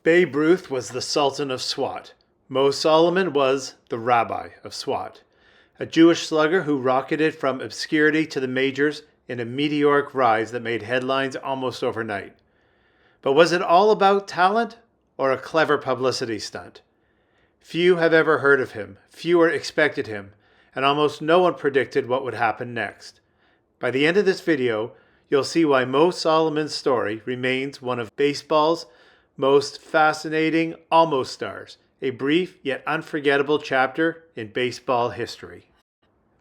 Babe Ruth was the Sultan of Swat. Mose Solomon was the Rabbi of Swat, a Jewish slugger who rocketed from obscurity to the majors in a meteoric rise that made headlines almost overnight. But was it all about talent or a clever publicity stunt? Few have ever heard of him, fewer expected him, and almost no one predicted what would happen next. By the end of this video, you'll see why Mose Solomon's story remains one of baseball's most fascinating almost stars, a brief yet unforgettable chapter in baseball history.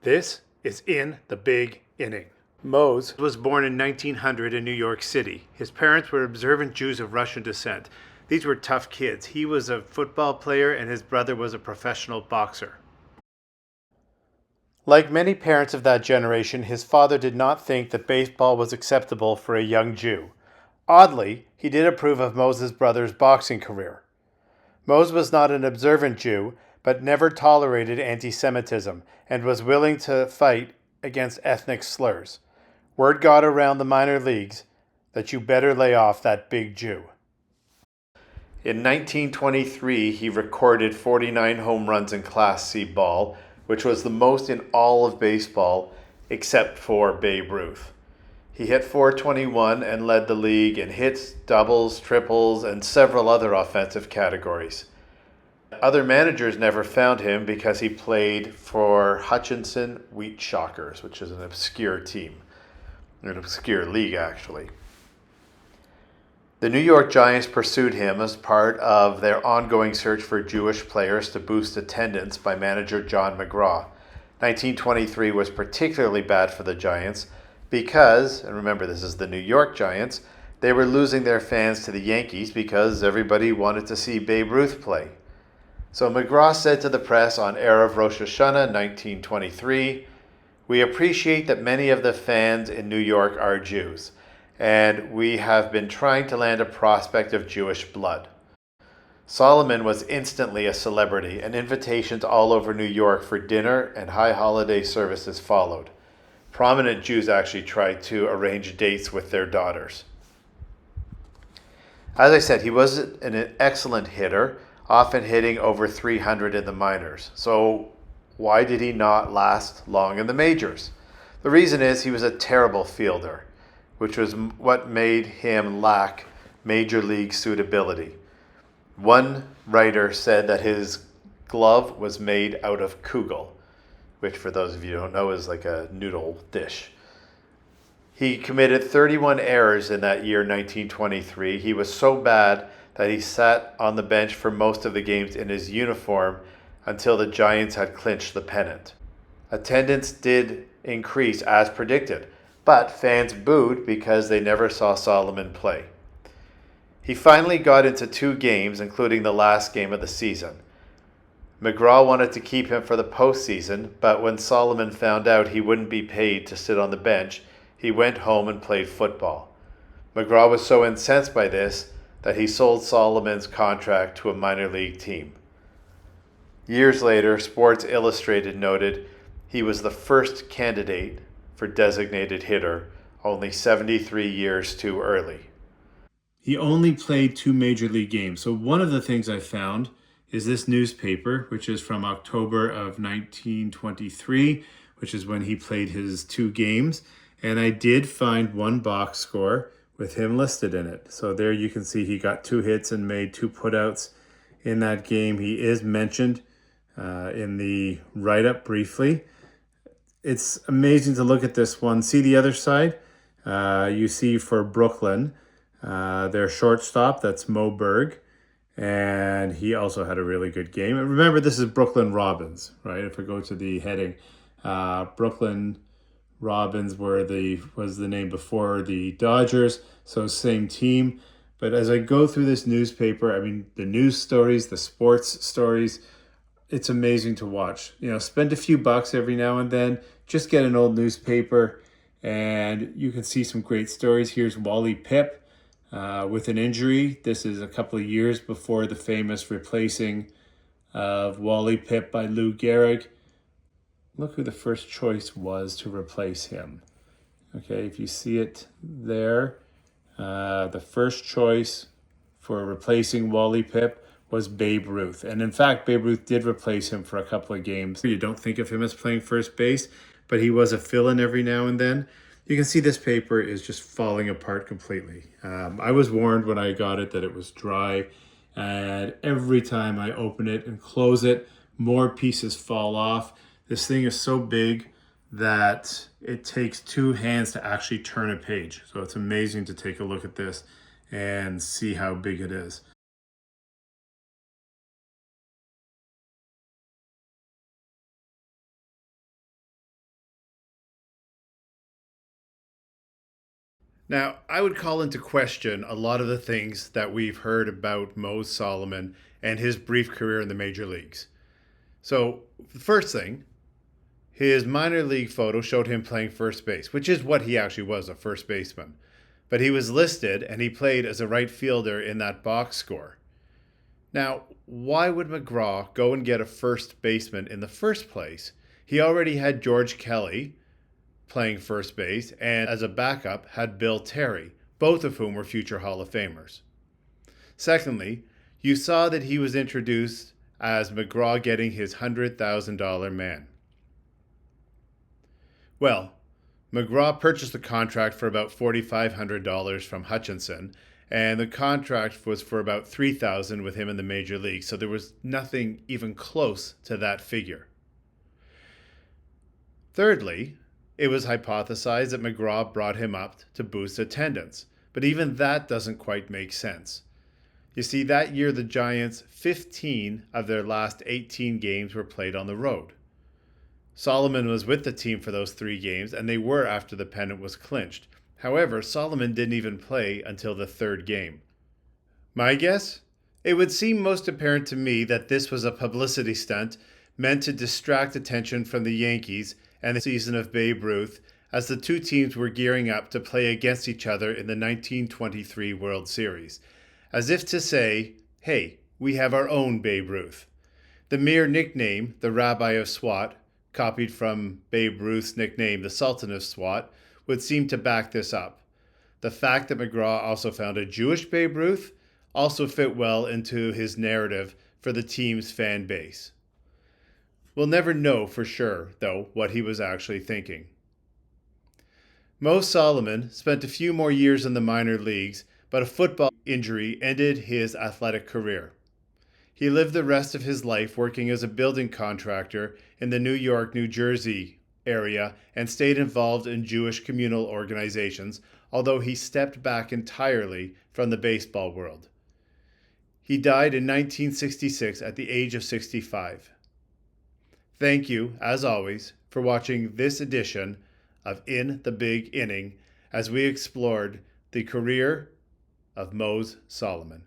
This is In the Big Inning. Mose was born in 1900 in New York City. His parents were observant Jews of Russian descent. These were tough kids. He was a football player and his brother was a professional boxer. Like many parents of that generation, his father did not think that baseball was acceptable for a young Jew. Oddly, he did approve of Mose's brother's boxing career. Mose was not an observant Jew, but never tolerated anti-Semitism and was willing to fight against ethnic slurs. Word got around the minor leagues that you better lay off that big Jew. In 1923, he recorded 49 home runs in Class C ball, which was the most in all of baseball except for Babe Ruth. He hit .421 and led the league in hits, doubles, triples, and several other offensive categories. Other managers never found him because he played for Hutchinson Wheat Shockers, which is an obscure team, an obscure league actually. The New York Giants pursued him as part of their ongoing search for Jewish players to boost attendance by manager John McGraw. 1923 was particularly bad for the Giants because, and remember this is the New York Giants, they were losing their fans to the Yankees because everybody wanted to see Babe Ruth play. So McGraw said to the press on Erev Rosh Hashanah 1923, "We appreciate that many of the fans in New York are Jews, and we have been trying to land a prospect of Jewish blood." Solomon was instantly a celebrity, and invitations all over New York for dinner and high holiday services followed. Prominent Jews actually tried to arrange dates with their daughters. As I said, he was an excellent hitter, often hitting over 300 in the minors. So why did he not last long in the majors? The reason is he was a terrible fielder, which was what made him lack major league suitability. One writer said that his glove was made out of kugel, which for those of you who don't know is like a noodle dish. He committed 31 errors in that year, 1923. He was so bad that he sat on the bench for most of the games in his uniform until the Giants had clinched the pennant. Attendance did increase as predicted, but fans booed because they never saw Solomon play. He finally got into 2 games, including the last game of the season. McGraw wanted to keep him for the postseason, but when Solomon found out he wouldn't be paid to sit on the bench, he went home and played football. McGraw was so incensed by this that he sold Solomon's contract to a minor league team. Years later, Sports Illustrated noted he was the first candidate for designated hitter, only 73 years too early. He only played 2 major league games. So one of the things I found is this newspaper, which is from October of 1923, which is when he played his 2 games. And I did find one box score with him listed in it. So there you can see he got 2 hits and made 2 putouts in that game. He is mentioned in the write-up briefly. It's amazing to look at this one. See the other side? You see for Brooklyn, their shortstop, that's Mo Berg. And he also had a really good game. And remember, this is Brooklyn Robins, right? If we go to the heading, Brooklyn Robins was the name before the Dodgers, so same team. But as I go through this newspaper, I mean, the news stories, the sports stories, it's amazing to watch. You know, spend a few bucks every now and then, just get an old newspaper, and you can see some great stories. Here's Wally Pipp. With an injury. This is a couple of years before the famous replacing of Wally Pipp by Lou Gehrig. Look who the first choice was to replace him. Okay, if you see it there, the first choice for replacing Wally Pipp was Babe Ruth. And in fact, Babe Ruth did replace him for a couple of games. You don't think of him as playing first base, but he was a fill-in every now and then. You can see this paper is just falling apart completely. I was warned when I got it that it was dry, and every time I open it and close it, more pieces fall off. This thing is so big that it takes two hands to actually turn a page. So it's amazing to take a look at this and see how big it is. Now, I would call into question a lot of the things that we've heard about Mose Solomon and his brief career in the major leagues. So, the first thing, his minor league photo showed him playing first base, which is what he actually was, a first baseman. But he was listed and he played as a right fielder in that box score. Now, why would McGraw go and get a first baseman in the first place? He already had George Kelly playing first base, and as a backup had Bill Terry, both of whom were future Hall of Famers. Secondly, you saw that he was introduced as McGraw getting his $100,000 man. Well, McGraw purchased the contract for about $4,500 from Hutchinson, and the contract was for about $3,000 with him in the major league, so there was nothing even close to that figure. Thirdly, it was hypothesized that McGraw brought him up to boost attendance, but even that doesn't quite make sense. You see, that year the Giants, 15 of their last 18 games were played on the road. Solomon was with the team for those 3 games, and they were after the pennant was clinched. However, Solomon didn't even play until the 3rd game. My guess? It would seem most apparent to me that this was a publicity stunt meant to distract attention from the Yankees and the season of Babe Ruth, as the two teams were gearing up to play against each other in the 1923 World Series, as if to say, hey, we have our own Babe Ruth. The mere nickname, the Rabbi of Swat, copied from Babe Ruth's nickname, the Sultan of Swat, would seem to back this up. The fact that McGraw also found a Jewish Babe Ruth also fit well into his narrative for the team's fan base. We'll never know for sure, though, what he was actually thinking. Mose Solomon spent a few more years in the minor leagues, but a football injury ended his athletic career. He lived the rest of his life working as a building contractor in the New York, New Jersey area and stayed involved in Jewish communal organizations, although he stepped back entirely from the baseball world. He died in 1966 at the age of 65. Thank you, as always, for watching this edition of In the Big Inning as we explored the career of Mose Solomon.